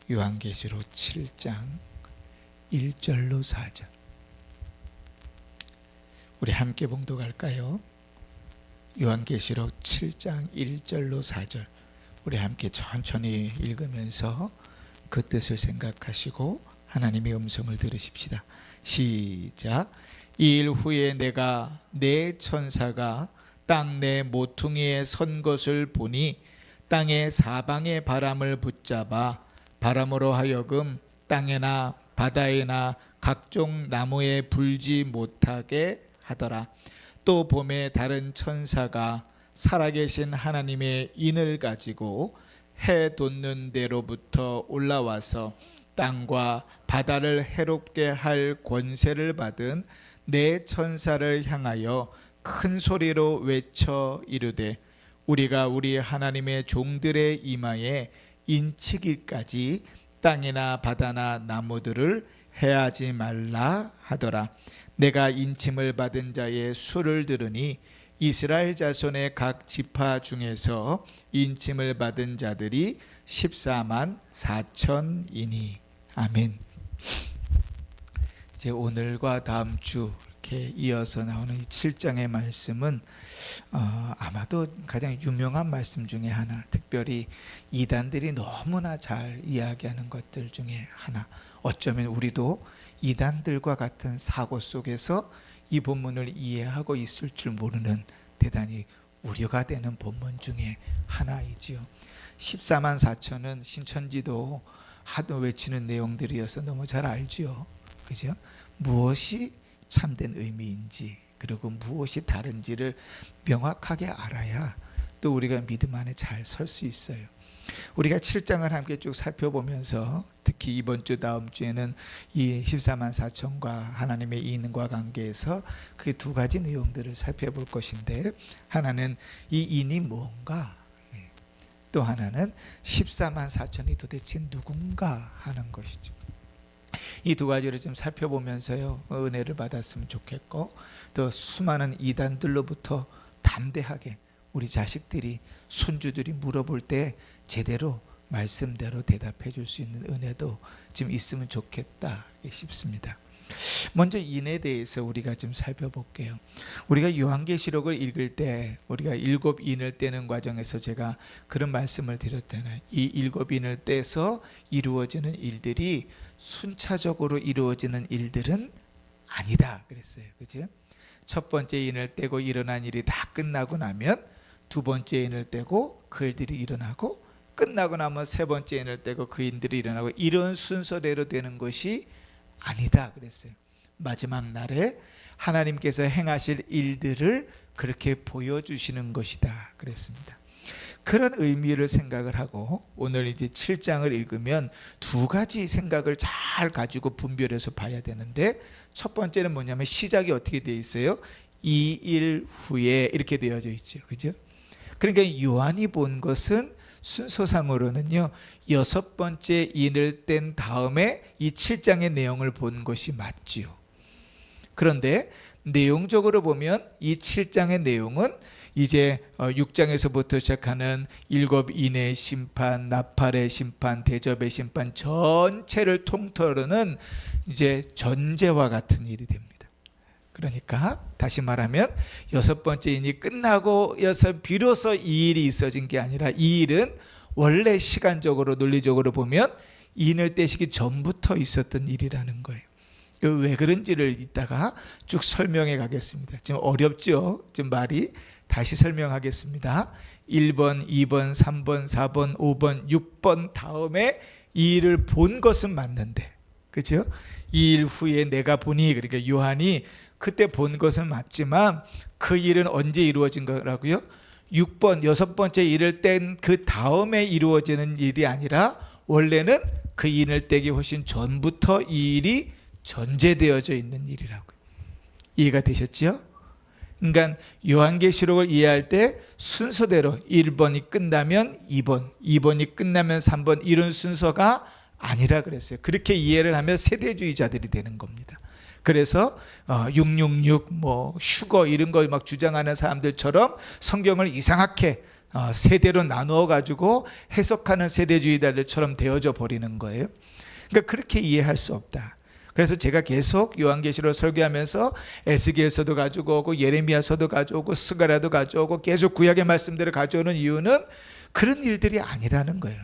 요한계시록 7장 1절로 4절. 우리 함께 봉독할까요? 요한계시록 7장 1절로 4절. 우리 함께 천천히 읽으면서 그 뜻을 생각하시고 하나님의 음성을 들으십시다. 시작. 이 일 후에 내가 내 천사가 땅 내 모퉁이에 선 것을 보니 땅의 사방의 바람을 붙잡아 바람으로 하여금 땅에나 바다에나 각종 나무에 불지 못하게 하더라. 또 봄에 다른 천사가 살아계신 하나님의 인을 가지고 해 돋는 데로부터 올라와서 땅과 바다를 해롭게 할 권세를 받은 네 천사를 향하여 큰 소리로 외쳐 이르되 우리가 우리 하나님의 종들의 이마에 인치기까지 땅이나 바다나 나무들을 해하지 말라 하더라. 내가 인침을 받은 자의 수를 들으니 이스라엘 자손의 각 지파 중에서 인침을 받은 자들이 14만 4천이니. 아멘. 이제 오늘과 다음 주 이렇게 이어서 나오는 이 7장의 말씀은 아마도 가장 유명한 말씀 중에 하나, 특별히 이단들이 너무나 잘 이야기하는 것들 중에 하나. 어쩌면 우리도 이단들과 같은 사고 속에서 이 본문을 이해하고 있을 줄 모르는 대단히 우려가 되는 본문 중에 하나이지요. 14만 4천은 신천지도 하도 외치는 내용들이어서 너무 잘 알지요. 그죠? 무엇이 참된 의미인지, 그리고 무엇이 다른지를 명확하게 알아야 또 우리가 믿음 안에 잘 설 수 있어요. 우리가 7장을 함께 쭉 살펴보면서 특히 이번 주 다음 주에는 이 14만 4천과 하나님의 인과 관계에서 그 두 가지 내용들을 살펴볼 것인데, 하나는 이 인이 뭔가, 또 하나는 14만 4천이 도대체 누군가 하는 것이죠. 이 두 가지를 좀 살펴보면서요, 은혜를 받았으면 좋겠고, 또 수많은 이단들로부터 담대하게 우리 자식들이, 손주들이 물어볼 때 제대로 말씀대로 대답해 줄 수 있는 은혜도 좀 있으면 좋겠다 싶습니다. 먼저 인에 대해서 우리가 좀 살펴볼게요. 우리가 요한계시록을 읽을 때 우리가 일곱 인을 떼는 과정에서 제가 그런 말씀을 드렸잖아요. 이 일곱 인을 떼서 이루어지는 일들이 순차적으로 이루어지는 일들은 아니다 그랬어요. 그죠? 첫 번째 인을 떼고 일어난 일이 다 끝나고 나면 두 번째 인을 떼고 그 일들이 일어나고, 끝나고 나면 세 번째 인을 떼고 그 일들이 일어나고, 이런 순서대로 되는 것이 아니다 그랬어요. 마지막 날에 하나님께서 행하실 일들을 그렇게 보여주시는 것이다 그랬습니다. 그런 의미를 생각을 하고 오늘 이제 7장을 읽으면 두 가지 생각을 잘 가지고 분별해서 봐야 되는데, 첫 번째는 뭐냐면 시작이 어떻게 되어 있어요? 이 일 후에 이렇게 되어져 있죠. 그죠? 그러니까 요한이 본 것은 순서상으로는요, 여섯 번째 인을 뗀 다음에 이 7장의 내용을 본 것이 맞지요. 그런데 내용적으로 보면 이 7장의 내용은 이제 6장에서부터 시작하는 일곱 인의 심판, 나팔의 심판, 대접의 심판 전체를 통틀어는 이제 전제와 같은 일이 됩니다. 그러니까 다시 말하면 여섯 번째 인이 끝나고 여서 비로소 이 일이 있어진 게 아니라, 이 일은 원래 시간적으로 논리적으로 보면 인을 떼시기 전부터 있었던 일이라는 거예요. 왜 그런지를 이따가 쭉 설명해 가겠습니다. 지금 어렵죠? 지금 말이. 다시 설명하겠습니다. 1번, 2번, 3번, 4번, 5번, 6번 다음에 이 일을 본 것은 맞는데, 그렇죠? 이 일 후에 내가 보니, 그러니까 요한이 그때 본 것은 맞지만 그 일은 언제 이루어진 거라고요? 6번, 여섯 번째 일을 뗀 그 다음에 이루어지는 일이 아니라 원래는 그 인을 떼기 훨씬 전부터 이 일이 전제되어져 있는 일이라고요. 이해가 되셨죠? 그러니까 요한계시록을 이해할 때 순서대로 1번이 끝나면 2번, 2번이 끝나면 3번, 이런 순서가 아니라 그랬어요. 그렇게 이해를 하면 세대주의자들이 되는 겁니다. 그래서 666 뭐 슈거 이런 걸 막 주장하는 사람들처럼 성경을 이상하게 세대로 나누어 가지고 해석하는 세대주의자들처럼 되어져 버리는 거예요. 그러니까 그렇게 이해할 수 없다. 그래서 제가 계속 요한계시록 설교하면서 에스겔서도 가져오고 예레미야서도 가져오고 스가랴도 가져오고 계속 구약의 말씀들을 가져오는 이유는 그런 일들이 아니라는 거예요.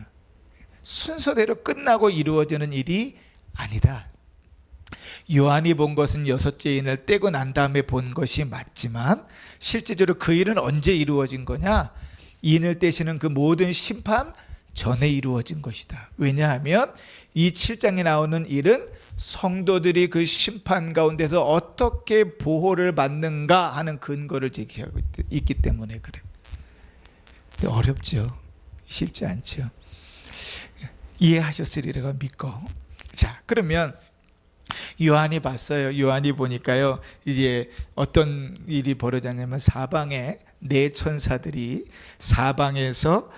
순서대로 끝나고 이루어지는 일이 아니다. 요한이 본 것은 6째 인을 떼고 난 다음에 본 것이 맞지만 실제적으로 그 일은 언제 이루어진 거냐? 인을 떼시는 그 모든 심판 전에 이루어진 것이다. 왜냐하면 이 7장에 나오는 일은 성도들이 그 심판 가운데서 어떻게 보호를 받는가 하는 근거를 제기하고 있기 때문에 그래. 근데 어렵죠. 쉽지 않죠. 이해하셨으리라고 믿고. 자, 그러면 요한이 봤어요. 요한이 보니까요, 이제 어떤 일이 벌어졌냐면 사방에 네 천사들이 사방에서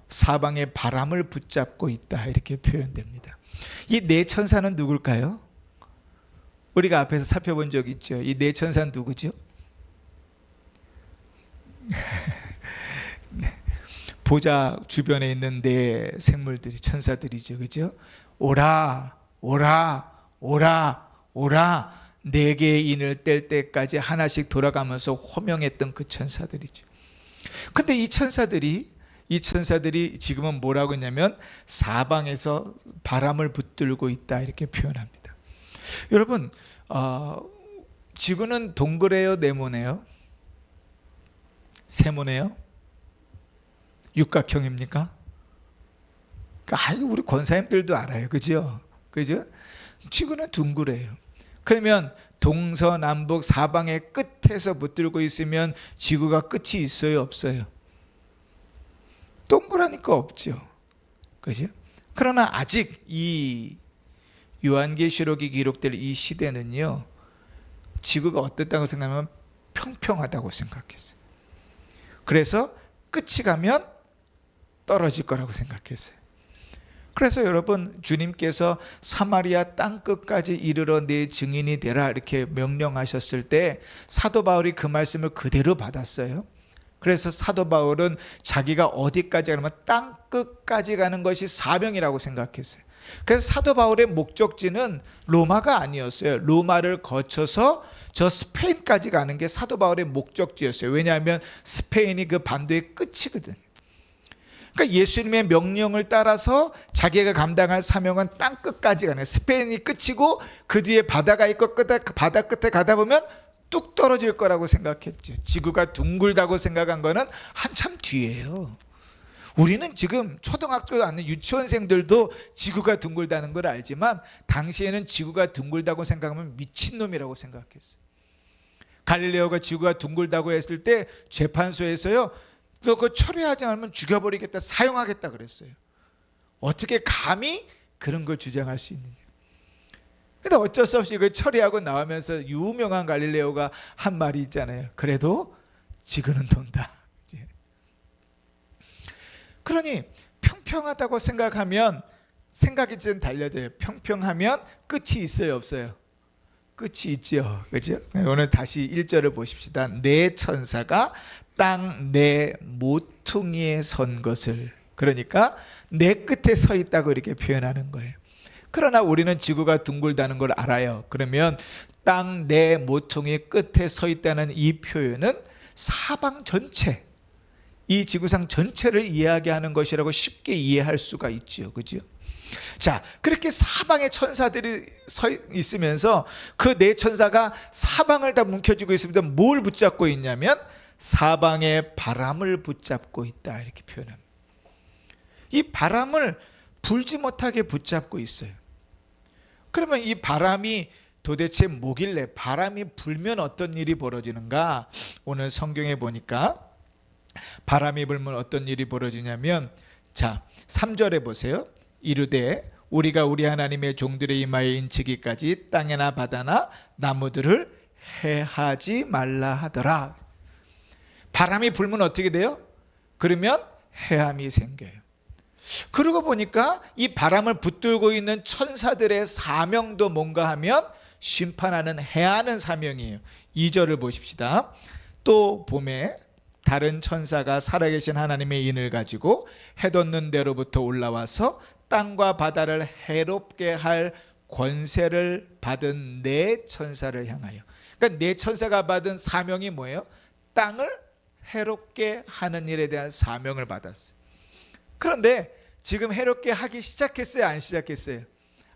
사방의 바람을 붙잡고 있다, 이렇게 표현됩니다. 이 네 천사는 누굴까요? 우리가 앞에서 살펴본 적 있죠. 이 네 천사는 누구죠? 보좌 주변에 있는 네 생물들이 천사들이죠, 그죠? 오라, 오라, 오라, 오라. 네 개의 인을 뗄 때까지 하나씩 돌아가면서 호명했던 그 천사들이죠. 근데 이 천사들이 지금은 뭐라고 했냐면 사방에서 바람을 붙들고 있다, 이렇게 표현합니다. 여러분, 지구는 동그래요, 네모네요? 세모네요? 육각형입니까? 우리 권사님들도 알아요, 그죠? 그죠? 지구는 둥그래요. 그러면 동서남북 사방의 끝에서 붙들고 있으면 지구가 끝이 있어요, 없어요? 동그라니까 없죠. 그죠? 그러나 아직 이 요한계시록이 기록될 이 시대는요, 지구가 어떻다고 생각하면 평평하다고 생각했어요. 그래서 끝이 가면 떨어질 거라고 생각했어요. 그래서 여러분, 주님께서 사마리아 땅끝까지 이르러 내 증인이 되라, 이렇게 명령하셨을 때 사도 바울이 그 말씀을 그대로 받았어요. 그래서 사도 바울은 자기가 어디까지 가면 땅끝까지 가는 것이 사명이라고 생각했어요. 그래서 사도 바울의 목적지는 로마가 아니었어요. 로마를 거쳐서 저 스페인까지 가는 게 사도 바울의 목적지였어요. 왜냐하면 스페인이 그 반도의 끝이거든요. 그러니까 예수님의 명령을 따라서 자기가 감당할 사명은 땅끝까지 가는, 스페인이 끝이고 그 뒤에 바다가 있고 바다 끝에 가다 보면 뚝 떨어질 거라고 생각했죠. 지구가 둥글다고 생각한 거는 한참 뒤에요. 우리는 지금 초등학교 아닌 유치원생들도 지구가 둥글다는 걸 알지만 당시에는 지구가 둥글다고 생각하면 미친놈이라고 생각했어요. 갈릴레오가 지구가 둥글다고 했을 때 재판소에서요, 너 그거 철회하지 않으면 죽여버리겠다, 사형하겠다 그랬어요. 어떻게 감히 그런 걸 주장할 수 있느냐. 근데 어쩔 수 없이 그걸 처리하고 나오면서 유명한 갈릴레오가 한 말이 있잖아요. 그래도 지구는 돈다. 그러니 평평하다고 생각하면 생각이 좀 달려져요. 평평하면 끝이 있어요, 없어요? 끝이 있죠, 그죠? 오늘 다시 1절을 보십시다. 네 천사가 땅 네 모퉁이에 선 것을, 그러니까 내 끝에 서 있다고 이렇게 표현하는 거예요. 그러나 우리는 지구가 둥글다는 걸 알아요. 그러면 땅 네 모퉁이 끝에 서 있다는 이 표현은 사방 전체, 이 지구상 전체를 이야기하는 것이라고 쉽게 이해할 수가 있죠, 그죠? 자, 그렇게 사방에 천사들이 서 있으면서 그 네 천사가 사방을 다 뭉켜쥐고 있습니다. 뭘 붙잡고 있냐면 사방에 바람을 붙잡고 있다, 이렇게 표현합니다. 이 바람을 불지 못하게 붙잡고 있어요. 그러면 이 바람이 도대체 뭐길래, 바람이 불면 어떤 일이 벌어지는가? 오늘 성경에 보니까 바람이 불면 어떤 일이 벌어지냐면, 자, 3절에 보세요. 이르되 우리가 우리 하나님의 종들의 이마에 인치기까지 땅이나 바다나 나무들을 해하지 말라 하더라. 바람이 불면 어떻게 돼요? 그러면 해함이 생겨요. 그러고 보니까 이 바람을 붙들고 있는 천사들의 사명도 뭔가 하면 심판하는, 해하는 사명이에요. 2절을 보십시다. 또 봄에 다른 천사가 살아계신 하나님의 인을 가지고 해돋는 데로부터 올라와서 땅과 바다를 해롭게 할 권세를 받은 네 천사를 향하여. 그러니까 네 천사가 받은 사명이 뭐예요? 땅을 해롭게 하는 일에 대한 사명을 받았어요. 그런데 지금 해롭게 하기 시작했어요? 안 시작했어요?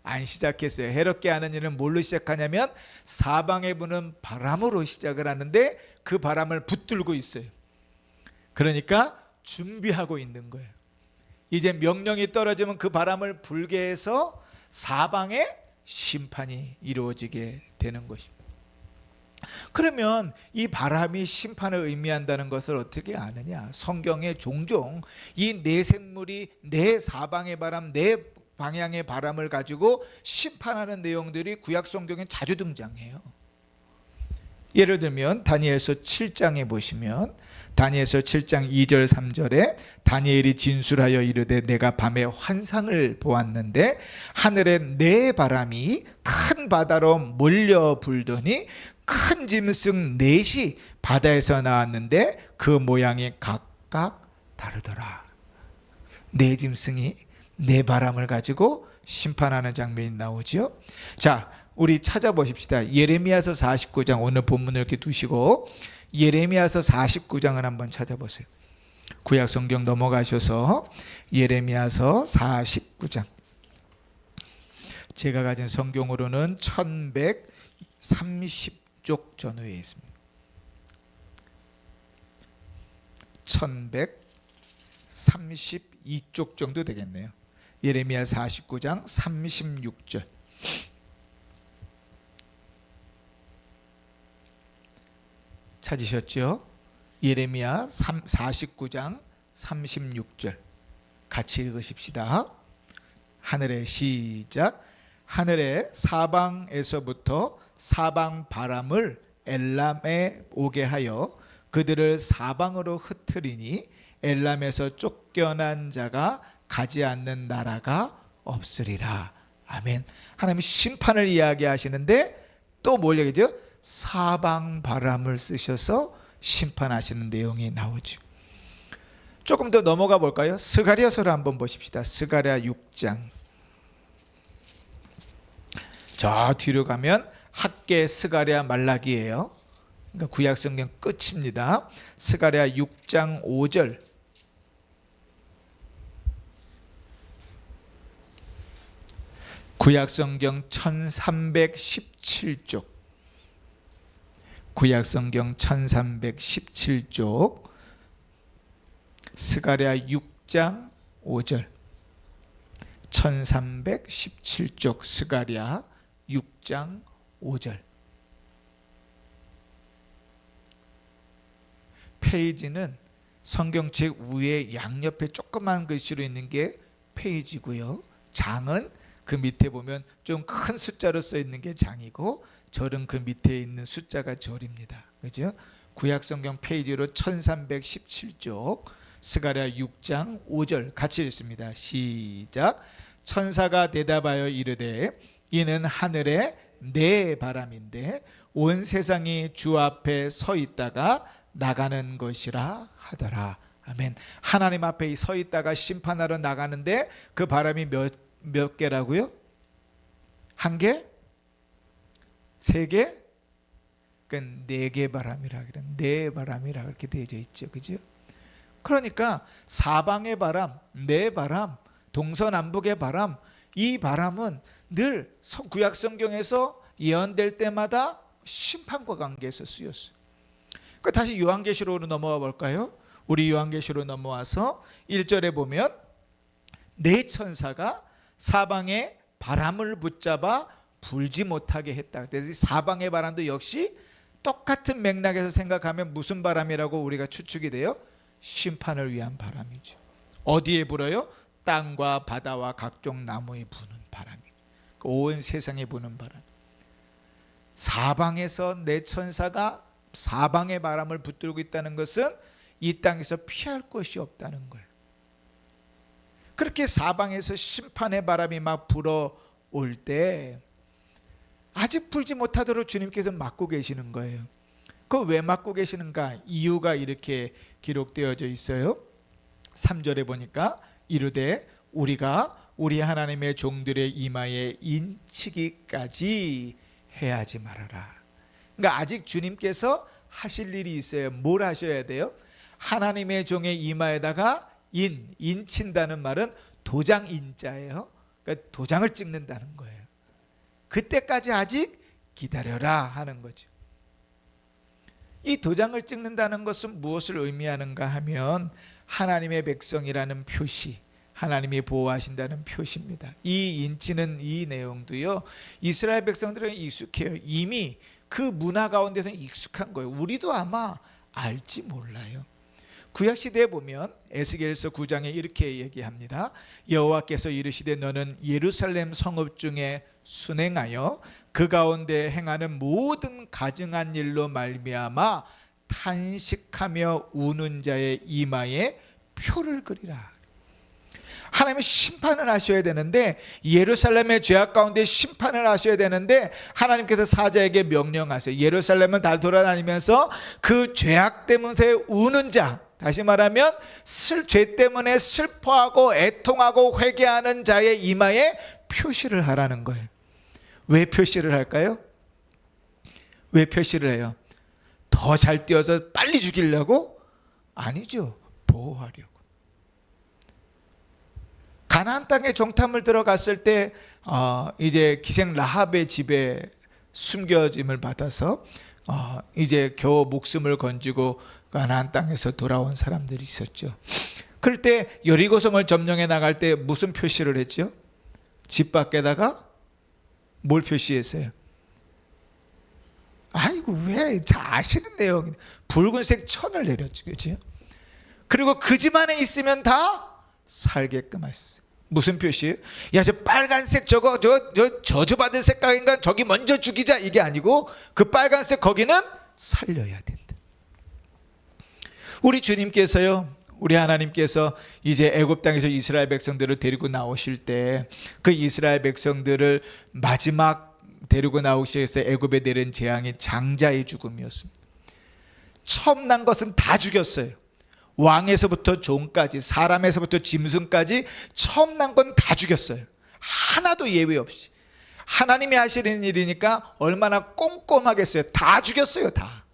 안 시작했어요. 해롭게 하는 일은 뭘로 시작하냐면 사방에 부는 바람으로 시작을 하는데 그 바람을 붙들고 있어요. 그러니까 준비하고 있는 거예요. 이제 명령이 떨어지면 그 바람을 불게 해서 사방에 심판이 이루어지게 되는 것입니다. 그러면 이 바람이 심판을 의미한다는 것을 어떻게 아느냐? 성경에 종종 이 네 생물이 네 사방의 바람, 네 방향의 바람을 가지고 심판하는 내용들이 구약 성경에 자주 등장해요. 예를 들면 다니엘서 7장에 보시면 다니엘서 7장 2절 3절에 다니엘이 진술하여 이르되 내가 밤에 환상을 보았는데 하늘에 네 바람이 큰 바다로 몰려 불더니 큰 짐승 넷이 바다에서 나왔는데 그 모양이 각각 다르더라. 네 짐승이 네 바람을 가지고 심판하는 장면이 나오죠. 자, 우리 찾아보십시다. 예레미야서 49장, 오늘 본문을 이렇게 두시고 예레미야서 49장을 한번 찾아보세요. 구약 성경 넘어가셔서 예레미야서 49장. 제가 가진 성경으로는 1130쪽 전후에 있습니다. 1132쪽 정도 되겠네요. 예레미야 49장 36절. 찾으셨죠? 예레미야 49장 36절 같이 읽으십시다. 하늘의 시작. 하늘의 사방에서부터 사방 바람을 엘람에 오게 하여 그들을 사방으로 흩트리니 엘람에서 쫓겨난 자가 가지 않는 나라가 없으리라. 아멘. 하나님이 심판을 이야기하시는데 또 뭘 얘기죠? 사방 바람을 쓰셔서 심판하시는 내용이 나오죠. 조금 더 넘어가 볼까요? 스가랴서를 한번 보십시다. 스가랴 6장. 저 뒤로 가면 학개, 스가랴, 말라기예요. 그러니까 구약 성경 끝입니다. 스가랴 6장 5절. 구약 성경 1317쪽. 구약 성경 1317쪽. 스가랴 6장 5절. 1317쪽 스가랴 6장 5절. 페이지는 성경책 위에 양옆에 조그만 글씨로 있는 게 페이지고요. 장은 그 밑에 보면 좀 큰 숫자로 써 있는 게 장이고 절은 그 밑에 있는 숫자가 절입니다. 그죠? 구약 성경 페이지로 1317쪽 스가랴 6장 5절 같이 읽습니다. 시작. 천사가 대답하여 이르되 이는 하늘의 네 바람인데 온 세상이 주 앞에 서 있다가 나가는 것이라 하더라. 아멘. 하나님 앞에 서 있다가 심판하러 나가는데 그 바람이 몇 개라고요? 한 개? 세 개? 그러니까 네 개 바람이라 그래. 네 바람이라 그렇게 되어져 있죠. 그죠? 그러니까 사방의 바람, 네 바람, 동서남북의 바람, 이 바람은 늘 구약 성경에서 예언될 때마다 심판과 관계에서 쓰였어요. 그러니까 다시 요한계시록으로 넘어와 볼까요? 우리 요한계시록으로 넘어와서 1절에 보면 네 천사가 사방의 바람을 붙잡아 불지 못하게 했다. 그래서 사방의 바람도 역시 똑같은 맥락에서 생각하면 무슨 바람이라고 우리가 추측이 돼요? 심판을 위한 바람이죠. 어디에 불어요? 땅과 바다와 각종 나무에 부는 바람이. 온 세상에 부는 바람. 사방에서 네 천사가 사방의 바람을 붙들고 있다는 것은 이 땅에서 피할 것이 없다는 거예요. 그렇게 사방에서 심판의 바람이 막 불어올 때 아직 불지 못하도록 주님께서 막고 계시는 거예요. 그거 왜 막고 계시는가? 이유가 이렇게 기록되어져 있어요. 3절에 보니까 이르되 우리가 우리 하나님의 종들의 이마에 인치기까지 해하지 말아라. 그러니까 아직 주님께서 하실 일이 있어요. 뭘 하셔야 돼요? 하나님의 종의 이마에다가 인친다는 말은 도장 인자예요. 그러니까 도장을 찍는다는 거예요. 그때까지 아직 기다려라 하는 거죠. 이 도장을 찍는다는 것은 무엇을 의미하는가 하면 하나님의 백성이라는 표시, 하나님이 보호하신다는 표시입니다. 이 인치는 이 내용도요, 이스라엘 백성들은 익숙해요. 이미 그 문화 가운데서는 익숙한 거예요. 우리도 아마 알지 몰라요. 구약시대에 보면 에스겔서 9장에 이렇게 얘기합니다. 여호와께서 이르시되 너는 예루살렘 성읍 중에 순행하여 그 가운데 행하는 모든 가증한 일로 말미암아 탄식하며 우는 자의 이마에 표를 그리라. 하나님이 심판을 하셔야 되는데, 예루살렘의 죄악 가운데 심판을 하셔야 되는데 하나님께서 사자에게 명령하세요. 예루살렘을 다 돌아다니면서 그 죄악 때문에 우는 자, 다시 말하면 죄 때문에 슬퍼하고 애통하고 회개하는 자의 이마에 표시를 하라는 거예요. 왜 표시를 할까요? 왜 표시를 해요? 더 잘 뛰어서 빨리 죽이려고? 아니죠. 보호하려고. 가나안 땅에 정탐을 들어갔을 때 이제 기생 라합의 집에 숨겨짐을 받아서 이제 겨우 목숨을 건지고 가나안 땅에서 돌아온 사람들이 있었죠. 그럴 때 여리고성을 점령해 나갈 때 무슨 표시를 했죠? 집 밖에다가 뭘 표시했어요? 아이고, 왜 잘 아시는 내용. 붉은색 천을 내렸죠, 그렇죠? 그리고 그 집 안에 있으면 다 살게끔 하셨어요. 무슨 표시예요? 야, 저 빨간색 저거 저주받은 색깔인가? 저기 먼저 죽이자, 이게 아니고 그 빨간색 거기는 살려야 된다. 우리 주님께서요, 우리 하나님께서 이제 애굽 땅에서 이스라엘 백성들을 데리고 나오실 때 그 이스라엘 백성들을 마지막 데리고 나오시기 위해서 애굽에 내린 재앙이 장자의 죽음이었습니다. 처음 난 것은 다 죽였어요. 왕에서부터 종까지, 사람에서부터 짐승까지 처음 난 건 다 죽였어요. 하나도 예외 없이. 하나님이 하시는 일이니까 얼마나 꼼꼼하겠어요. 다 죽였어요, 다.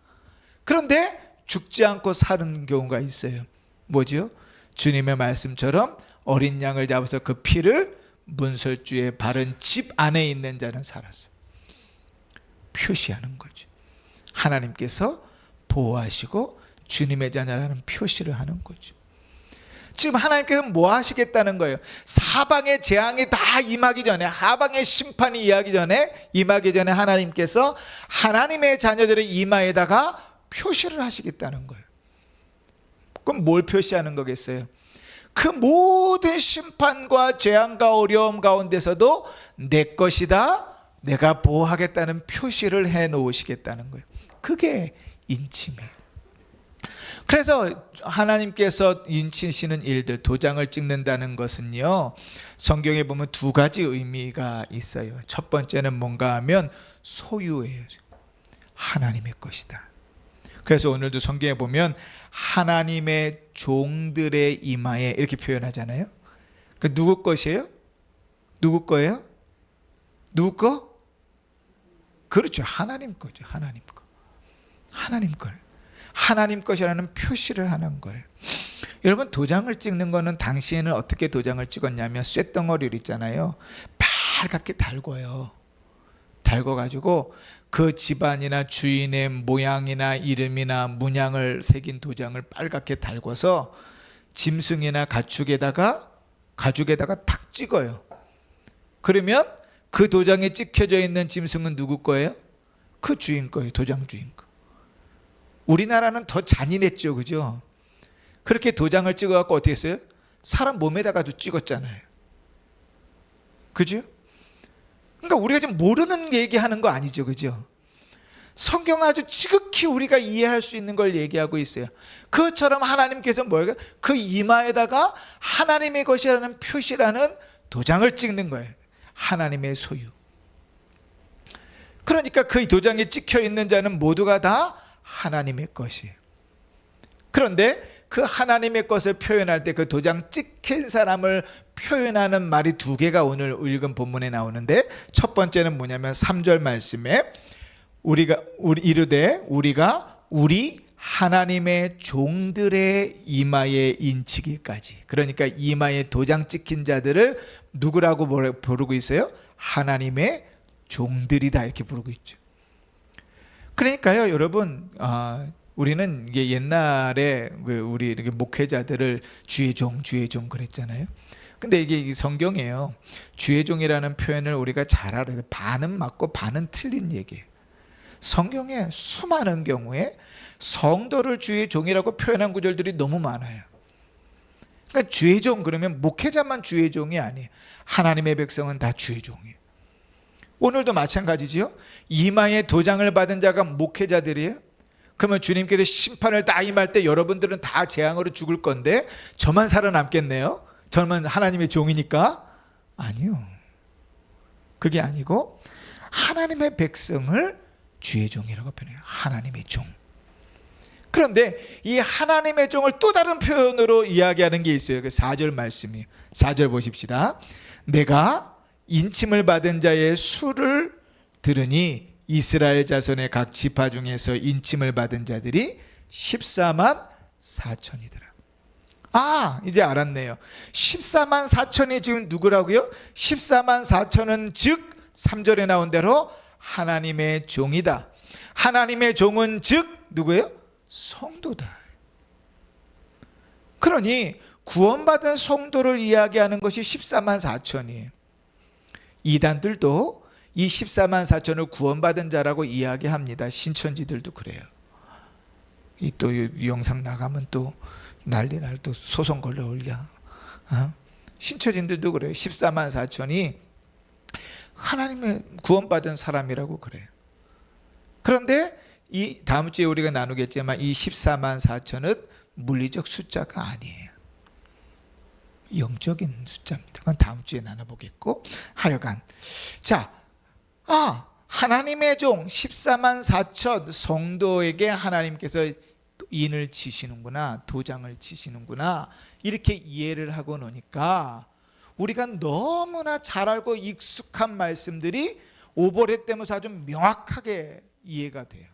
그런데 죽지 않고 사는 경우가 있어요. 뭐죠? 주님의 말씀처럼 어린 양을 잡아서 그 피를 문설주에 바른 집 안에 있는 자는 살았어요. 표시하는 거죠. 하나님께서 보호하시고 주님의 자녀라는 표시를 하는 거죠. 지금 하나님께서 뭐 하시겠다는 거예요? 사방의 재앙이 다 임하기 전에, 하방의 심판이 임하기 전에 하나님께서 하나님의 자녀들의 이마에다가 표시를 하시겠다는 거예요. 그럼 뭘 표시하는 거겠어요? 그 모든 심판과 재앙과 어려움 가운데서도 내 것이다, 내가 보호하겠다는 표시를 해 놓으시겠다는 거예요. 그게 인침이에요. 그래서 하나님께서 인치시는 일들, 도장을 찍는다는 것은요, 성경에 보면 두 가지 의미가 있어요. 첫 번째는 뭔가 하면 소유예요. 하나님의 것이다. 그래서 오늘도 성경에 보면 하나님의 종들의 이마에 이렇게 표현하잖아요. 그 누구 것이에요? 누구 거예요? 누구 거? 그렇죠. 하나님 거죠. 하나님 거. 하나님 거예요. 하나님 것이라는 표시를 하는 거예요. 여러분, 도장을 찍는 거는 당시에는 어떻게 도장을 찍었냐면 쇳덩어리를 있잖아요. 빨갛게 달궈요. 달궈가지고 그 집안이나 주인의 모양이나 이름이나 문양을 새긴 도장을 빨갛게 달궈서 짐승이나 가죽에다가 탁 찍어요. 그러면 그 도장에 찍혀져 있는 짐승은 누구 거예요? 그 주인 거예요. 도장 주인 거. 우리나라는 더 잔인했죠, 그죠? 그렇게 도장을 찍어갖고 어떻게 했어요? 사람 몸에다가도 찍었잖아요. 그죠? 그러니까 우리가 좀 모르는 얘기하는 거 아니죠, 그죠? 성경은 아주 지극히 우리가 이해할 수 있는 걸 얘기하고 있어요. 그것처럼 하나님께서 뭐예요? 그 이마에다가 하나님의 것이라는 표시라는 도장을 찍는 거예요. 하나님의 소유. 그러니까 그 도장에 찍혀 있는 자는 모두가 다 하나님의 것이에요. 그런데 그 하나님의 것을 표현할 때 그 도장 찍힌 사람을 표현하는 말이 두 개가 오늘 읽은 본문에 나오는데, 첫 번째는 뭐냐면 3절 말씀에 우리가 우리 하나님의 종들의 이마에 인치기까지. 그러니까 이마에 도장 찍힌 자들을 누구라고 부르고 있어요? 하나님의 종들이다, 이렇게 부르고 있죠. 그러니까요, 여러분, 우리는 이게 옛날에 우리 이렇게 목회자들을 주의 종 그랬잖아요. 근데 이게 성경이에요. 주의 종이라는 표현을 우리가 잘 알아야 돼. 반은 맞고 반은 틀린 얘기예요. 성경에 수많은 경우에 성도를 주의 종이라고 표현한 구절들이 너무 많아요. 그러니까 주의 종 그러면 목회자만 주의 종이 아니에요. 하나님의 백성은 다 주의 종이에요. 오늘도 마찬가지지요. 이마에 도장을 받은 자가 목회자들이에요. 그러면 주님께서 심판을 다 임할 때 여러분들은 다 재앙으로 죽을 건데 저만 살아남겠네요? 저만 하나님의 종이니까? 아니요. 그게 아니고 하나님의 백성을 주의 종이라고 표현해요. 하나님의 종. 그런데 이 하나님의 종을 또 다른 표현으로 이야기하는 게 있어요. 그 4절 말씀이에요. 4절 보십시다. 내가 인침을 받은 자의 수를 들으니 이스라엘 자손의 각 지파 중에서 인침을 받은 자들이 14만 4천이더라. 이제 알았네요. 14만 4천이 지금 누구라고요? 14만 4천은 즉 3절에 나온 대로 하나님의 종이다. 하나님의 종은 즉 누구예요? 성도다. 그러니 구원받은 성도를 이야기하는 것이 14만 4천이에요. 이단들도 이 14만 4천을 구원받은 자라고 이야기합니다. 신천지들도 그래요. 또 영상 나가면 또 난리 날, 또 소송 걸려올려. 신천지들도 그래요. 14만 4천이 하나님의 구원받은 사람이라고 그래요. 그런데 이 다음 주에 우리가 나누겠지만 이 14만 4천은 물리적 숫자가 아니에요. 영적인 숫자입니다. 그건 다음 주에 나눠보겠고, 하여간 자, 하나님의 종 14만 4천 성도에게 하나님께서 인을 치시는구나, 도장을 치시는구나, 이렇게 이해를 하고 노니까 우리가 너무나 잘 알고 익숙한 말씀들이 오버랩 되면서 아주 명확하게 이해가 돼요.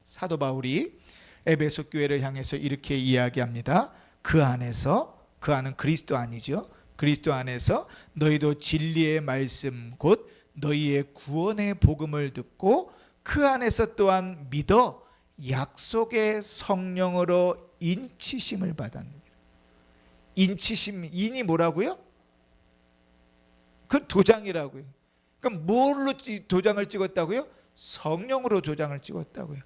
사도 바울이 에베소 교회를 향해서 이렇게 이야기합니다. 그 안은 그리스도 아니죠. 그리스도 안에서 너희도 진리의 말씀 곧 너희의 구원의 복음을 듣고 그 안에서 또한 믿어 약속의 성령으로 인치심을 받았느니라. 인치심, 인이 뭐라고요? 그 도장이라고요. 그럼 뭘로 도장을 찍었다고요? 성령으로 도장을 찍었다고요.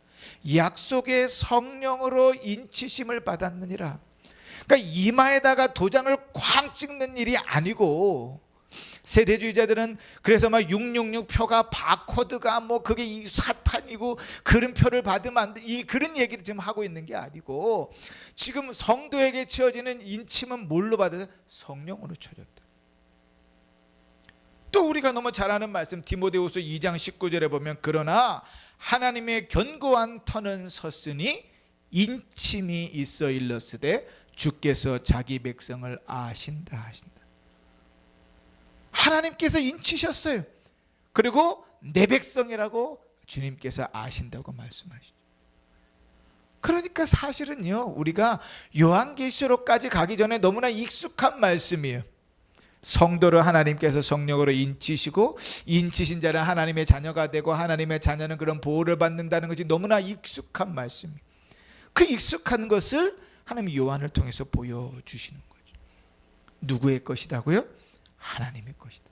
약속의 성령으로 인치심을 받았느니라. 그러니까 이마에다가 도장을 쾅 찍는 일이 아니고, 세대주의자들은 그래서 막 666 표가 바코드가 그게 이 사탄이고 그런 표를 받으면 안 돼, 그런 얘기를 지금 하고 있는 게 아니고, 지금 성도에게 치어지는 인침은 뭘로 받아서? 성령으로 쳐졌다. 또 우리가 너무 잘 아는 말씀 디모데후서 2장 19절에 보면 그러나 하나님의 견고한 터는 섰으니 인침이 있어 일렀으되 주께서 자기 백성을 아신다 하신다. 하나님께서 인치셨어요. 그리고 내 백성이라고 주님께서 아신다고 말씀하시죠. 그러니까 사실은요, 우리가 요한계시록까지 가기 전에 너무나 익숙한 말씀이에요. 성도를 하나님께서 성령으로 인치시고 인치신 자는 하나님의 자녀가 되고 하나님의 자녀는 그런 보호를 받는다는 것이 너무나 익숙한 말씀이에요. 그 익숙한 것을 하나님 요한을 통해서 보여주시는 거죠. 누구의 것이라고요? 하나님의 것이다.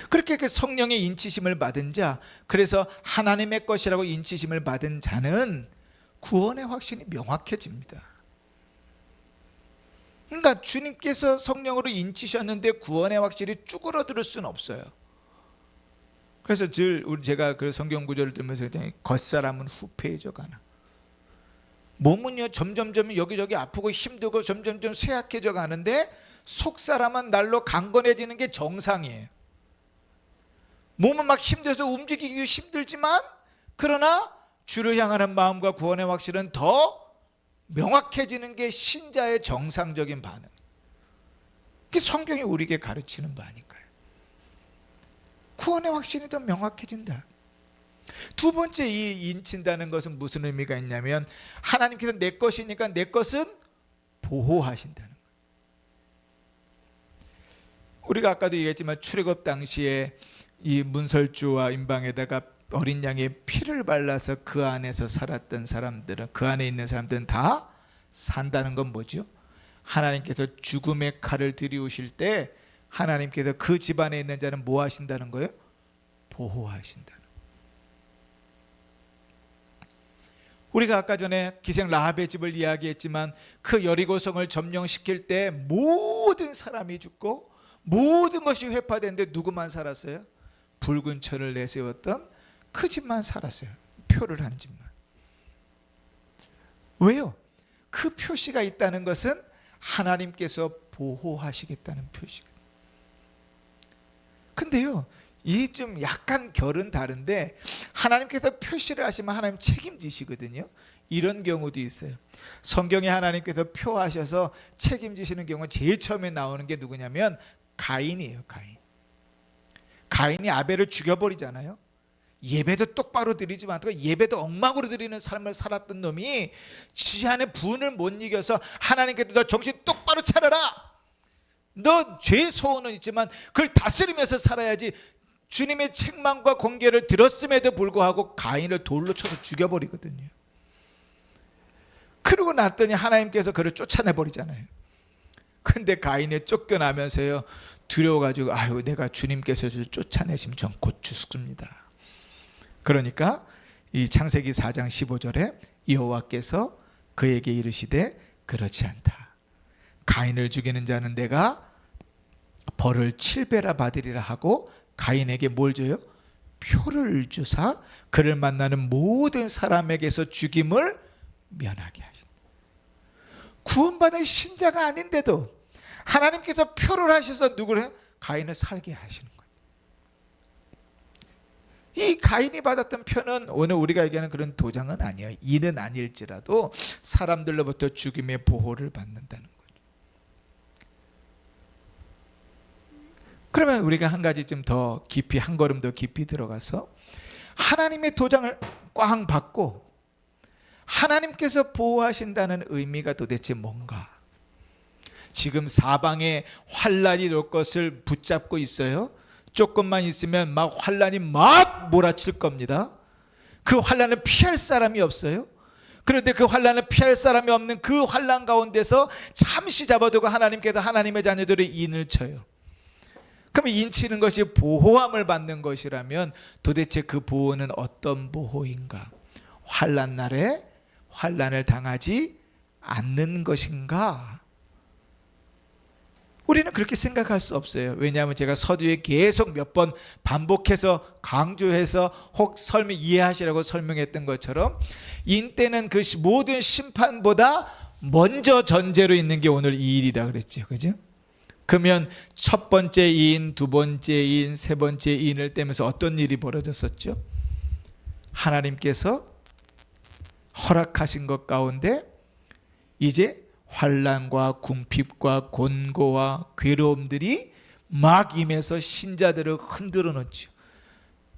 그렇게 그 성령의 인치심을 받은 자, 그래서 하나님의 것이라고 인치심을 받은 자는 구원의 확신이 명확해집니다. 그러니까 주님께서 성령으로 인치셨는데 구원의 확실히 쭈그러들 수는 없어요. 그래서 제가 그 성경 구절을 들으면서 겉사람은 후패해져 가나, 몸은요 점점점 여기저기 아프고 힘들고 점점점 쇠약해져 가는데 속사람은 날로 강건해지는 게 정상이에요. 몸은 막 힘들어서 움직이기 힘들지만 그러나 주를 향하는 마음과 구원의 확실은 더 명확해지는 게 신자의 정상적인 반응. 그게 성경이 우리에게 가르치는 바니까요. 구원의 확신이 더 명확해진다. 두 번째, 이 인친다는 것은 무슨 의미가 있냐면 하나님께서 내 것이니까 내 것은 보호하신다는 거예요. 우리가 아까도 얘기했지만 출애굽 당시에 이 문설주와 임방에다가 어린 양의 피를 발라서 그 안에서 살았던 사람들은, 그 안에 있는 사람들은 다 산다는 건 뭐죠? 하나님께서 죽음의 칼을 들이우실 때 하나님께서 그 집안에 있는 자는 뭐 하신다는 거예요? 보호하신다. 우리가 아까 전에 기생 라합의 집을 이야기했지만 그 여리고성을 점령시킬 때 모든 사람이 죽고 모든 것이 회파되는데 누구만 살았어요? 붉은 철을 내세웠던 그 집만 살았어요. 표를 한 집만. 왜요? 그 표시가 있다는 것은 하나님께서 보호하시겠다는 표시가. 근데요, 이 좀 약간 결은 다른데 하나님께서 표시를 하시면 하나님 책임지시거든요. 이런 경우도 있어요. 성경에 하나님께서 표하셔서 책임지시는 경우는 제일 처음에 나오는 게 누구냐면 가인이에요. 가인이 아벨을 죽여버리잖아요. 예배도 똑바로 드리지 않고 예배도 엉망으로 드리는 삶을 살았던 놈이 지 안의 분을 못 이겨서 하나님께서 너 정신 똑바로 차려라, 너 죄의 소원은 있지만 그걸 다스리면서 살아야지, 주님의 책망과 공개를 들었음에도 불구하고 가인을 돌로 쳐서 죽여버리거든요. 그러고 났더니 하나님께서 그를 쫓아내버리잖아요. 근데 가인이 쫓겨나면서요, 두려워가지고 아유, 내가 주님께서 쫓아내시면 전 곧 죽습니다. 그러니까 이 창세기 4장 15절에 여호와께서 그에게 이르시되 그렇지 않다. 가인을 죽이는 자는 내가 벌을 7배나 받으리라 하고 가인에게 뭘 줘요? 표를 주사 그를 만나는 모든 사람에게서 죽임을 면하게 하신다. 구원받은 신자가 아닌데도 하나님께서 표를 하셔서 누구를? 가인을 살게 하시는 거예요. 이 가인이 받았던 표는 오늘 우리가 얘기하는 그런 도장은 아니에요. 이는 아닐지라도 사람들로부터 죽임의 보호를 받는다는 거죠. 그러면 우리가 한 가지 좀 더 깊이, 한 걸음 더 깊이 들어가서 하나님의 도장을 꽝 받고 하나님께서 보호하신다는 의미가 도대체 뭔가? 지금 사방에 환란이 올 것을 붙잡고 있어요. 조금만 있으면 막 환란이 막 몰아칠 겁니다. 그 환란을 피할 사람이 없어요. 그런데 그 환란을 피할 사람이 없는 그 환란 가운데서 잠시 잡아두고 하나님께서 하나님의 자녀들의 인을 쳐요. 그러면 인치는 것이 보호함을 받는 것이라면 도대체 그 보호는 어떤 보호인가? 환란 날에 환란을 당하지 않는 것인가? 우리는 그렇게 생각할 수 없어요. 왜냐하면 제가 서두에 계속 몇 번 반복해서 강조해서 혹 이해하시라고 설명했던 것처럼 인때는 그 모든 심판보다 먼저 전제로 있는 게 오늘 이 일이라 그랬죠. 그죠? 그러면 첫 번째 이인, 두 번째 이인, 세 번째 이인을 떼면서 어떤 일이 벌어졌었죠? 하나님께서 허락하신 것 가운데 이제 환난과 궁핍과 곤고와 괴로움들이 막 임해서 신자들을 흔들어 놓죠.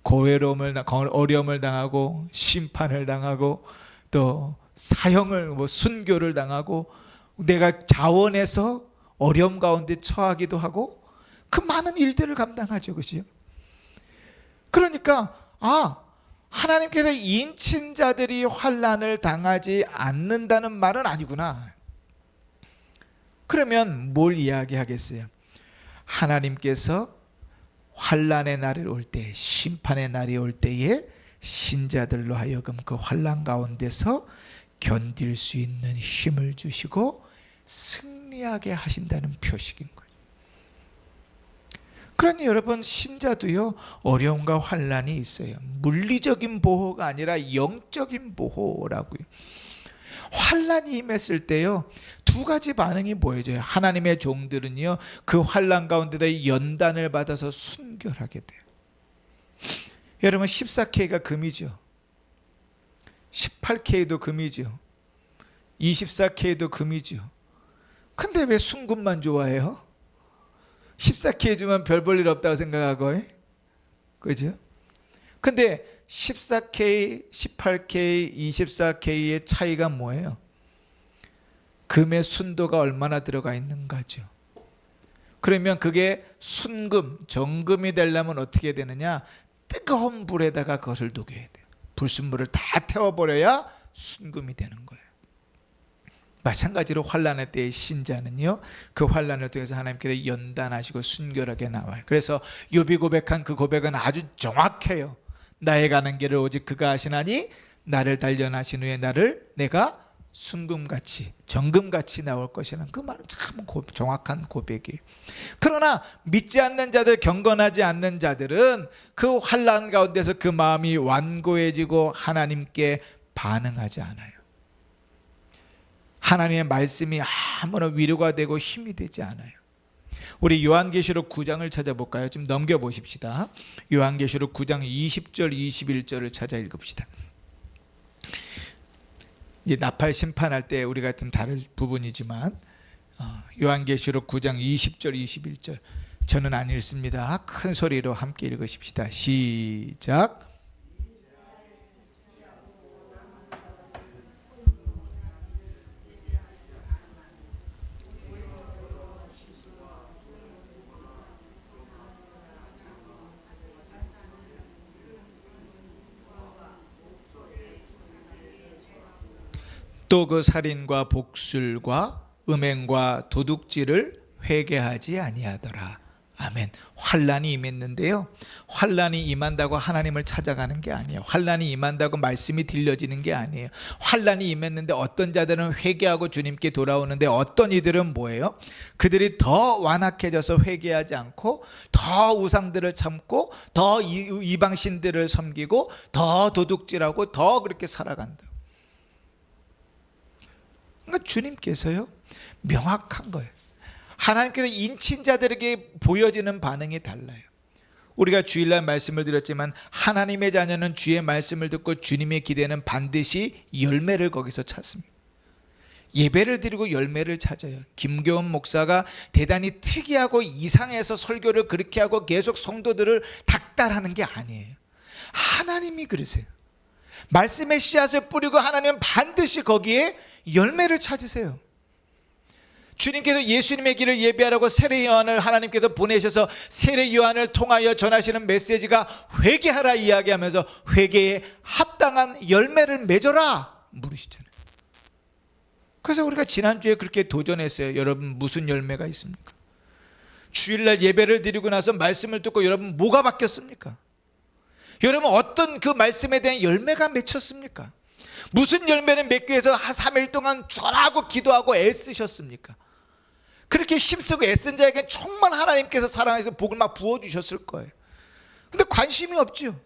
어려움을 당하고 심판을 당하고 또 사형을 순교를 당하고 내가 자원해서 어려움 가운데 처하기도 하고 그 많은 일들을 감당하죠. 그죠? 그러니까 하나님께서 인친자들이 환난을 당하지 않는다는 말은 아니구나. 그러면 뭘 이야기하겠어요? 하나님께서 환난의 날이 올 때, 심판의 날이 올 때에 신자들로 하여금 그 환난 가운데서 견딜 수 있는 힘을 주시고 승리하게 하신다는 표식인 거예요. 그러니 여러분, 신자도요, 어려움과 환난이 있어요. 물리적인 보호가 아니라 영적인 보호라고요. 환난이 임했을 때요, 두 가지 반응이 보여져요. 하나님의 종들은요, 그 환난 가운데다 연단을 받아서 순결하게 돼요. 여러분, 14K가 금이죠. 18K도 금이죠. 24K도 금이죠. 근데 왜 순금만 좋아해요? 14K 주면 별 볼 일 없다고 생각하고, 그죠? 근데 14K, 18K, 24K의 차이가 뭐예요? 금의 순도가 얼마나 들어가 있는가죠. 그러면 그게 순금, 정금이 되려면 어떻게 되느냐? 뜨거운 불에다가 그것을 녹여야 돼요. 불순물을 다 태워버려야 순금이 되는 거예요. 마찬가지로 환난의 때의 신자는요, 그 환난을 통해서 하나님께서 연단하시고 순결하게 나와요. 그래서 욥이 고백한 그 고백은 아주 정확해요. 나의 가는 길을 오직 그가 아시나니 나를 단련하신 후에 나를 내가 순금같이 정금같이 나올 것이라는 그 말은 참 정확한 고백이에요. 그러나 믿지 않는 자들, 경건하지 않는 자들은 그 환난 가운데서 그 마음이 완고해지고 하나님께 반응하지 않아요. 하나님의 말씀이 아무런 위로가 되고 힘이 되지 않아요. 우리 요한계시록 9장을 찾아볼까요? 좀 넘겨보십시다. 요한계시록 9장 20절 21절을 찾아 읽읍시다. 이제 나팔 심판할 때 우리가 좀 다를 부분이지만 요한계시록 9장 20절 21절 저는 안 읽습니다. 큰 소리로 함께 읽으십시다. 시작. 또 그 살인과 복술과 음행과 도둑질을 회개하지 아니하더라. 아멘. 환난이 임했는데요, 환난이 임한다고 하나님을 찾아가는 게 아니에요. 환난이 임한다고 말씀이 들려지는 게 아니에요. 환난이 임했는데 어떤 자들은 회개하고 주님께 돌아오는데 어떤 이들은 뭐예요? 그들이 더 완악해져서 회개하지 않고 더 우상들을 참고 더 이방신들을 섬기고 더 도둑질하고 더 그렇게 살아간다. 그러니까 주님께서요, 명확한 거예요. 하나님께서 인친자들에게 보여지는 반응이 달라요. 우리가 주일날 말씀을 드렸지만 하나님의 자녀는 주의 말씀을 듣고 주님의 기대는 반드시 열매를 거기서 찾습니다. 예배를 드리고 열매를 찾아요. 김교훈 목사가 대단히 특이하고 이상해서 설교를 그렇게 하고 계속 성도들을 닥달하는 게 아니에요. 하나님이 그러세요. 말씀의 씨앗을 뿌리고 하나님은 반드시 거기에 열매를 찾으세요. 주님께서 예수님의 길을 예비하라고 세례 요한을 하나님께서 보내셔서 세례 요한을 통하여 전하시는 메시지가 회개하라 이야기하면서 회개에 합당한 열매를 맺어라 물으시잖아요. 그래서 우리가 지난주에 그렇게 도전했어요. 여러분 무슨 열매가 있습니까? 주일날 예배를 드리고 나서 말씀을 듣고 여러분 뭐가 바뀌었습니까? 여러분 어떤 그 말씀에 대한 열매가 맺혔습니까? 무슨 열매를 맺기 위해서 3일 동안 절하고 기도하고 애쓰셨습니까? 그렇게 힘쓰고 애쓴 자에게 정말 하나님께서 사랑하셔서 복을 막 부어주셨을 거예요. 근데 관심이 없죠.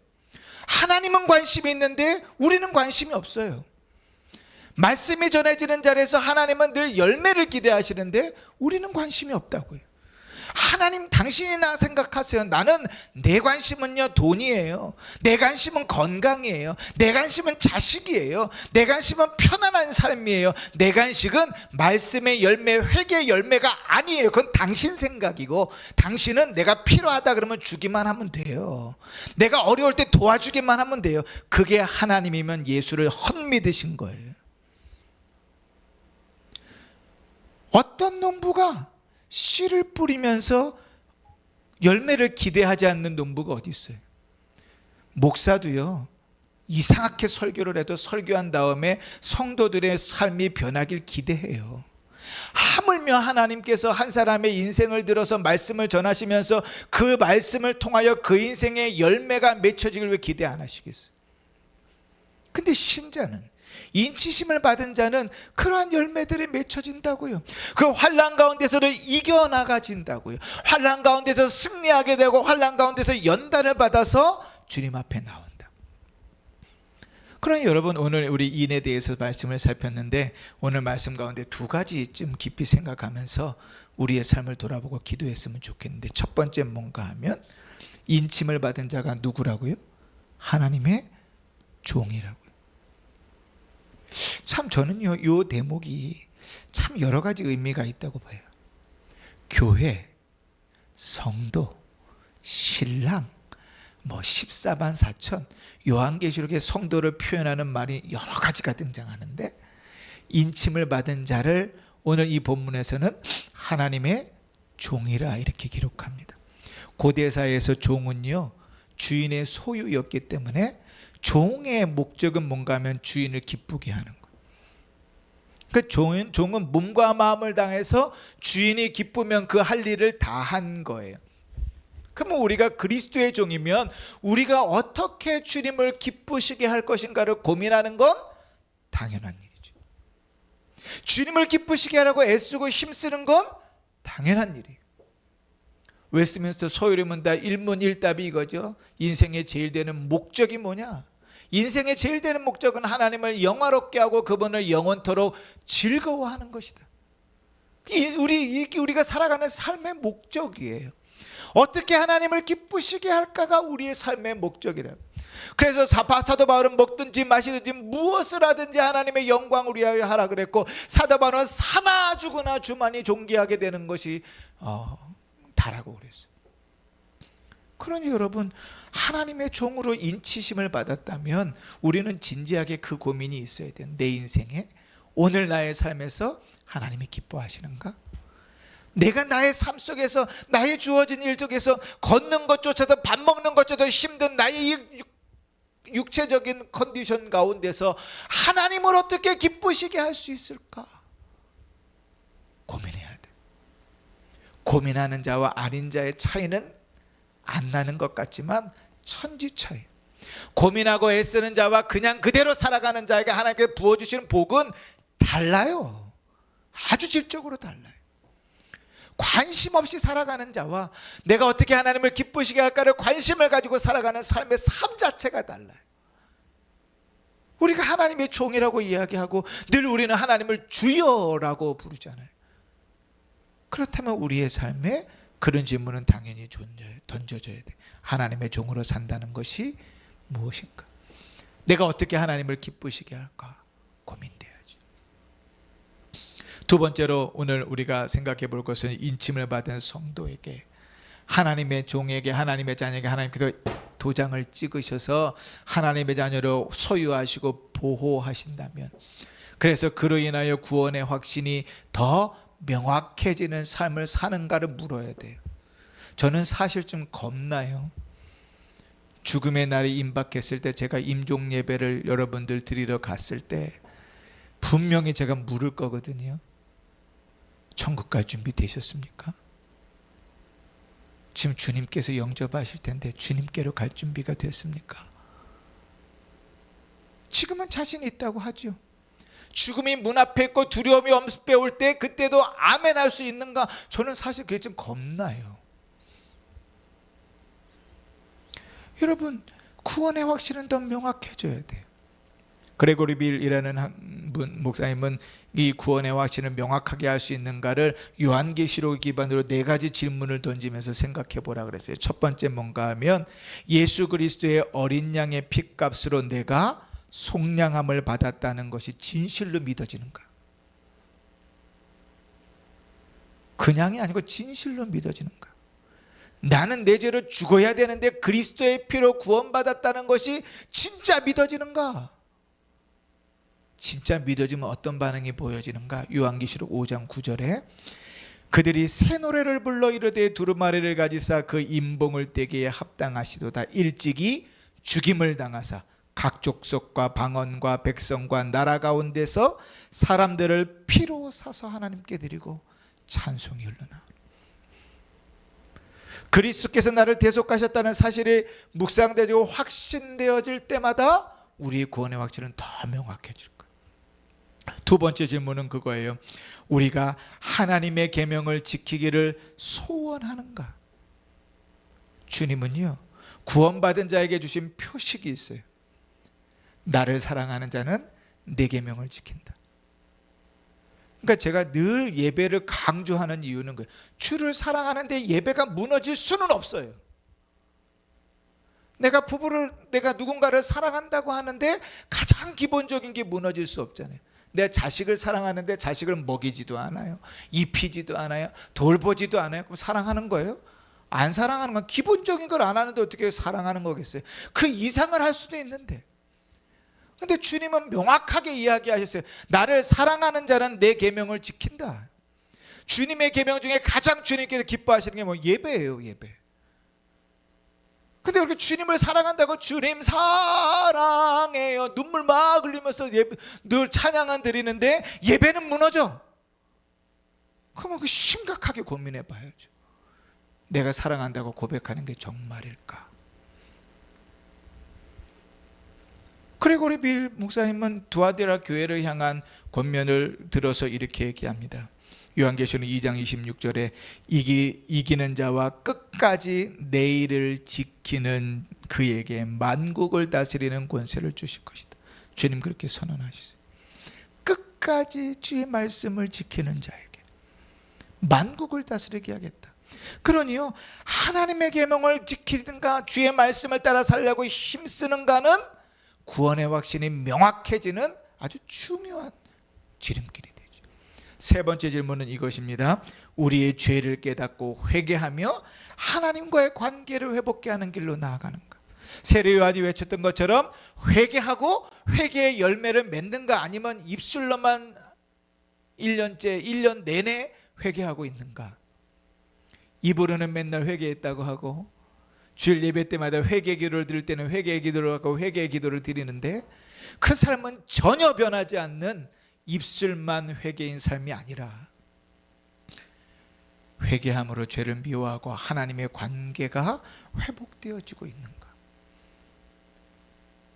하나님은 관심이 있는데 우리는 관심이 없어요. 말씀이 전해지는 자리에서 하나님은 늘 열매를 기대하시는데 우리는 관심이 없다고요. 하나님 당신이나 생각하세요. 나는 내 관심은요 돈이에요. 내 관심은 건강이에요. 내 관심은 자식이에요. 내 관심은 편안한 삶이에요. 내 관심은 말씀의 열매, 회개의 열매가 아니에요. 그건 당신 생각이고 당신은 내가 필요하다 그러면 주기만 하면 돼요. 내가 어려울 때 도와주기만 하면 돼요. 그게 하나님이면 예수를 헛믿으신 거예요. 어떤 농부가 씨를 뿌리면서 열매를 기대하지 않는 농부가 어디 있어요? 목사도요 이상하게 설교를 해도 설교한 다음에 성도들의 삶이 변하길 기대해요. 하물며 하나님께서 한 사람의 인생을 들어서 말씀을 전하시면서 그 말씀을 통하여 그 인생의 열매가 맺혀지길 왜 기대 안 하시겠어요? 근데 신자는, 인치심을 받은 자는 그러한 열매들이 맺혀진다고요. 그 환난 가운데서도 이겨나가진다고요. 환난 가운데서 승리하게 되고 환난 가운데서 연단을 받아서 주님 앞에 나온다. 그러니 여러분 오늘 우리 인에 대해서 말씀을 살폈는데 오늘 말씀 가운데 두 가지 좀 깊이 생각하면서 우리의 삶을 돌아보고 기도했으면 좋겠는데, 첫 번째 뭔가 하면 인침을 받은 자가 누구라고요? 하나님의 종이라고요. 참 저는요, 요 대목이 참 여러 가지 의미가 있다고 봐요. 교회, 성도, 신랑, 뭐 14만 4천, 요한계시록의 성도를 표현하는 말이 여러 가지가 등장하는데, 인침을 받은 자를 오늘 이 본문에서는 하나님의 종이라 이렇게 기록합니다. 고대사에서 종은요, 주인의 소유였기 때문에 종의 목적은 뭔가 하면 주인을 기쁘게 하는 거예요. 그 종은 몸과 마음을 다해서 주인이 기쁘면 그 할 일을 다 한 거예요. 그러면 우리가 그리스도의 종이면 우리가 어떻게 주님을 기쁘시게 할 것인가를 고민하는 건 당연한 일이죠. 주님을 기쁘시게 하라고 애쓰고 힘쓰는 건 당연한 일이에요. 웨스트민스터 소요리문 다 일문일답이 이거죠. 인생의 제일 되는 목적이 뭐냐? 인생의 제일 되는 목적은 하나님을 영화롭게 하고 그분을 영원토록 즐거워하는 것이다. 우리가 살아가는 삶의 목적이에요. 어떻게 하나님을 기쁘시게 할까가 우리의 삶의 목적이라고. 그래서 사도 바울은 먹든지 마시든지 무엇을 하든지 하나님의 영광을 위하여 하라 그랬고, 사도 바울은 사나 죽으나 주만이 존귀하게 되는 것이 다라고 그랬어요. 그러니 여러분, 하나님의 종으로 인치심을 받았다면 우리는 진지하게 그 고민이 있어야 돼요. 내 인생에 오늘 나의 삶에서 하나님이 기뻐하시는가? 내가 나의 삶 속에서, 나의 주어진 일 속에서 걷는 것조차도, 밥 먹는 것조차도 힘든 나의 육체적인 컨디션 가운데서 하나님을 어떻게 기쁘시게 할 수 있을까? 고민해야 돼. 고민하는 자와 아닌 자의 차이는 안 나는 것 같지만 천지 차이. 고민하고 애쓰는 자와 그냥 그대로 살아가는 자에게 하나님께서 부어주시는 복은 달라요. 아주 질적으로 달라요. 관심 없이 살아가는 자와 내가 어떻게 하나님을 기쁘시게 할까를 관심을 가지고 살아가는 삶의 삶 자체가 달라요. 우리가 하나님의 종이라고 이야기하고 늘 우리는 하나님을 주여라고 부르잖아요. 그렇다면 우리의 삶에 그런 질문은 당연히 던져져야 돼. 하나님의 종으로 산다는 것이 무엇인가? 내가 어떻게 하나님을 기쁘시게 할까? 고민돼야지. 두 번째로 오늘 우리가 생각해 볼 것은 인침을 받은 성도에게, 하나님의 종에게, 하나님의 자녀에게 하나님께서 도장을 찍으셔서 하나님의 자녀로 소유하시고 보호하신다면, 그래서 그로 인하여 구원의 확신이 더 명확해지는 삶을 사는가를 물어야 돼요. 저는 사실 좀 겁나요. 죽음의 날이 임박했을 때, 제가 임종 예배를 여러분들 드리러 갔을 때 분명히 제가 물을 거거든요. 천국 갈 준비 되셨습니까? 지금 주님께서 영접하실 텐데 주님께로 갈 준비가 됐습니까? 지금은 자신 있다고 하죠. 죽음이 문 앞에 있고 두려움이 엄습해 올 때 그때도 아멘 할 수 있는가? 저는 사실 그게 좀 겁나요. 여러분, 구원의 확신은 더 명확해져야 돼요. 그레고리 빌이라는 분 목사님은 이 구원의 확신을 명확하게 할 수 있는가를 요한계시록 기반으로 네 가지 질문을 던지면서 생각해 보라 그랬어요. 첫 번째 뭔가 하면, 예수 그리스도의 어린 양의 핏값으로 내가 속량함을 받았다는 것이 진실로 믿어지는가? 그냥이 아니고 진실로 믿어지는가? 나는 내 죄로 죽어야 되는데 그리스도의 피로 구원받았다는 것이 진짜 믿어지는가? 진짜 믿어지면 어떤 반응이 보여지는가? 요한계시록 5장 9절에 그들이 새 노래를 불러 이르되 두루마리를 가지사 그 임봉을 떼기에 합당하시도다. 일찍이 죽임을 당하사 각 족속과 방언과 백성과 나라 가운데서 사람들을 피로 사서 하나님께 드리고 찬송이 흘러나. 그리스도께서 나를 대속하셨다는 사실이 묵상되고 확신되어질 때마다 우리의 구원의 확신은 더 명확해질 거예요. 두 번째 질문은 그거예요. 우리가 하나님의 계명을 지키기를 소원하는가? 주님은요, 구원받은 자에게 주신 표식이 있어요. 나를 사랑하는 자는 내 계명을 지킨다. 그러니까 제가 늘 예배를 강조하는 이유는 거예요. 주를 사랑하는데 예배가 무너질 수는 없어요. 내가 누군가를 사랑한다고 하는데 가장 기본적인 게 무너질 수 없잖아요. 내 자식을 사랑하는데 자식을 먹이지도 않아요, 입히지도 않아요, 돌보지도 않아요. 그럼 사랑하는 거예요? 안 사랑하는 건 기본적인 걸 안 하는데 어떻게 사랑하는 거겠어요? 그 이상을 할 수도 있는데. 근데 주님은 명확하게 이야기하셨어요. 나를 사랑하는 자는 내 계명을 지킨다. 주님의 계명 중에 가장 주님께서 기뻐하시는 게 뭐? 예배예요, 예배. 근데 그렇게 주님을 사랑한다고 주님 사랑해요 눈물 막 흘리면서 늘 찬양은 드리는데 예배는 무너져. 그러면 그 심각하게 고민해 봐야죠. 내가 사랑한다고 고백하는 게 정말일까? 그리고리 빌 목사님은 두아디라 교회를 향한 권면을 들어서 이렇게 얘기합니다. 요한계시록 2장 26절에 이기는 자와 끝까지 내 일을 지키는 그에게 만국을 다스리는 권세를 주실 것이다. 주님 그렇게 선언하셨어요. 끝까지 주의 말씀을 지키는 자에게 만국을 다스리게 하겠다. 그러니요, 하나님의 계명을 지키든가 주의 말씀을 따라 살려고 힘쓰는가는 구원의 확신이 명확해지는 아주 중요한 지름길이 되죠. 세 번째 질문은 이것입니다. 우리의 죄를 깨닫고 회개하며 하나님과의 관계를 회복케 하는 길로 나아가는가? 세례 요한이 외쳤던 것처럼 회개하고 회개의 열매를 맺는가, 아니면 입술로만 1년 내내 회개하고 있는가? 입으로는 맨날 회개했다고 하고 주일 예배 때마다 회개 기도를 드릴 때는 회개의 기도를 하고 회개의 기도를 드리는데 그 삶은 전혀 변하지 않는 입술만 회개인 삶이 아니라 회개함으로 죄를 미워하고 하나님의 관계가 회복되어지고 있는가?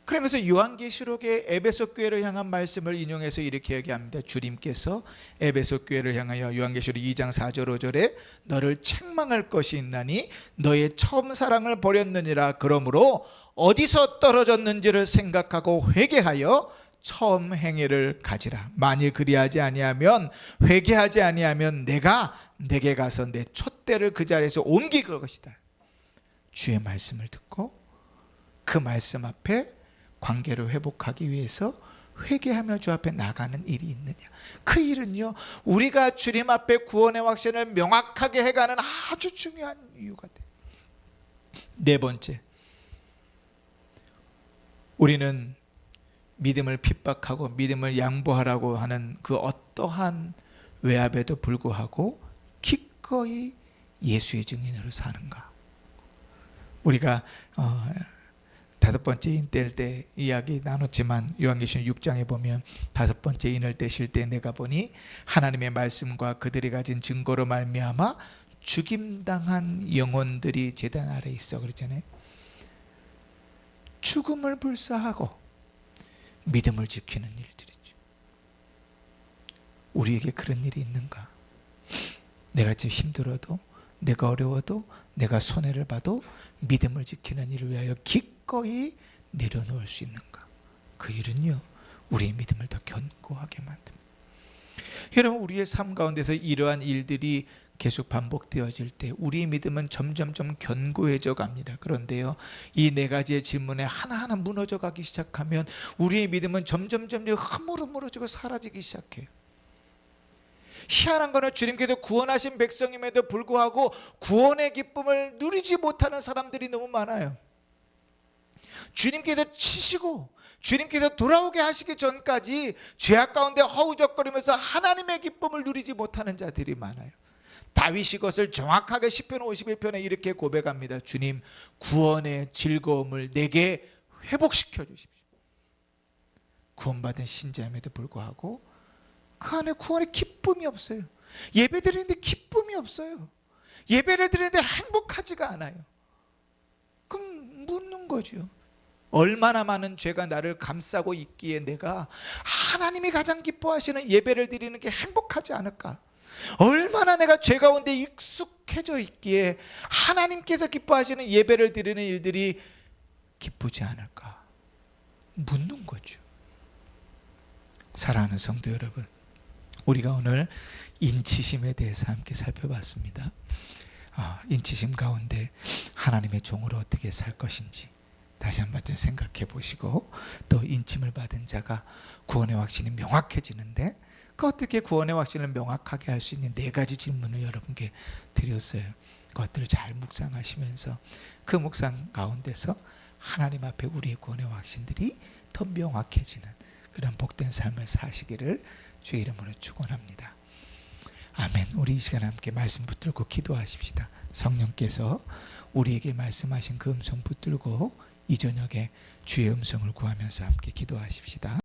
그러면서 요한계시록의 에베소 교회를 향한 말씀을 인용해서 이렇게 얘기합니다. 주님께서 에베소 교회를 향하여 요한계시록 2장 4절 5절에 너를 책망할 것이 있나니 너의 처음 사랑을 버렸느니라. 그러므로 어디서 떨어졌는지를 생각하고 회개하여 처음 행위를 가지라. 만일 그리하지 아니하면, 회개하지 아니하면 내가 내게 가서 내 촛대를 그 자리에서 옮길 것이다. 주의 말씀을 듣고 그 말씀 앞에 관계를 회복하기 위해서 회개하며 주 앞에 나가는 일이 있느냐? 그 일은요, 우리가 주님 앞에 구원의 확신을 명확하게 해가는 아주 중요한 이유가 돼요. 네 번째, 우리는 믿음을 핍박하고 믿음을 양보하라고 하는 그 어떠한 외압에도 불구하고 기꺼이 예수의 증인으로 사는가? 우리가 다섯 번째 인 뗄 때 이야기 나눴지만 요한계시록 6장에 보면 다섯 번째 인을 떼실 때 내가 보니 하나님의 말씀과 그들이 가진 증거로 말미암아 죽임당한 영혼들이 제단 아래에 있어 그랬잖아요. 죽음을 불사하고 믿음을 지키는 일들이죠. 우리에게 그런 일이 있는가? 내가 지금 힘들어도, 내가 어려워도, 내가 손해를 봐도 믿음을 지키는 일을 위하여 기꺼이 내려놓을 수 있는가? 그 일은요, 우리의 믿음을 더 견고하게 만듭니다. 여러분, 우리의 삶 가운데서 이러한 일들이 계속 반복되어질 때 우리의 믿음은 점점점 견고해져 갑니다. 그런데요, 이 네 가지의 질문에 하나하나 무너져 가기 시작하면 우리의 믿음은 점점점 흐물흐물해지고 사라지기 시작해요. 희한한 거는 주님께서 구원하신 백성임에도 불구하고 구원의 기쁨을 누리지 못하는 사람들이 너무 많아요. 주님께서 치시고 주님께서 돌아오게 하시기 전까지 죄악 가운데 허우적거리면서 하나님의 기쁨을 누리지 못하는 자들이 많아요. 다윗이 그것을 정확하게 시편 51편에 이렇게 고백합니다. 주님, 구원의 즐거움을 내게 회복시켜 주십시오. 구원받은 신자임에도 불구하고 그 안에 구원의 기쁨이 없어요. 예배 드리는데 기쁨이 없어요. 예배를 드리는데 행복하지가 않아요. 그럼 묻는 거죠. 얼마나 많은 죄가 나를 감싸고 있기에 내가 하나님이 가장 기뻐하시는 예배를 드리는 게 행복하지 않을까? 얼마나 내가 죄 가운데 익숙해져 있기에 하나님께서 기뻐하시는 예배를 드리는 일들이 기쁘지 않을까? 묻는 거죠. 사랑하는 성도 여러분, 우리가 오늘 인치심에 대해서 함께 살펴봤습니다. 인치심 가운데 하나님의 종으로 어떻게 살 것인지, 다시 한번 좀 생각해 보시고, 또 인침을 받은 자가 구원의 확신이 명확해지는데 그 어떻게 구원의 확신을 명확하게 할 수 있는 네 가지 질문을 여러분께 드렸어요. 그것들을 잘 묵상하시면서 그 묵상 가운데서 하나님 앞에 우리의 구원의 확신들이 더 명확해지는 그런 복된 삶을 사시기를 주의 이름으로 축원합니다. 아멘. 우리 이 시간 함께 말씀 붙들고 기도하십시다. 성령께서 우리에게 말씀하신 그 음성 붙들고 이 저녁에 주의 음성을 구하면서 함께 기도하십시다.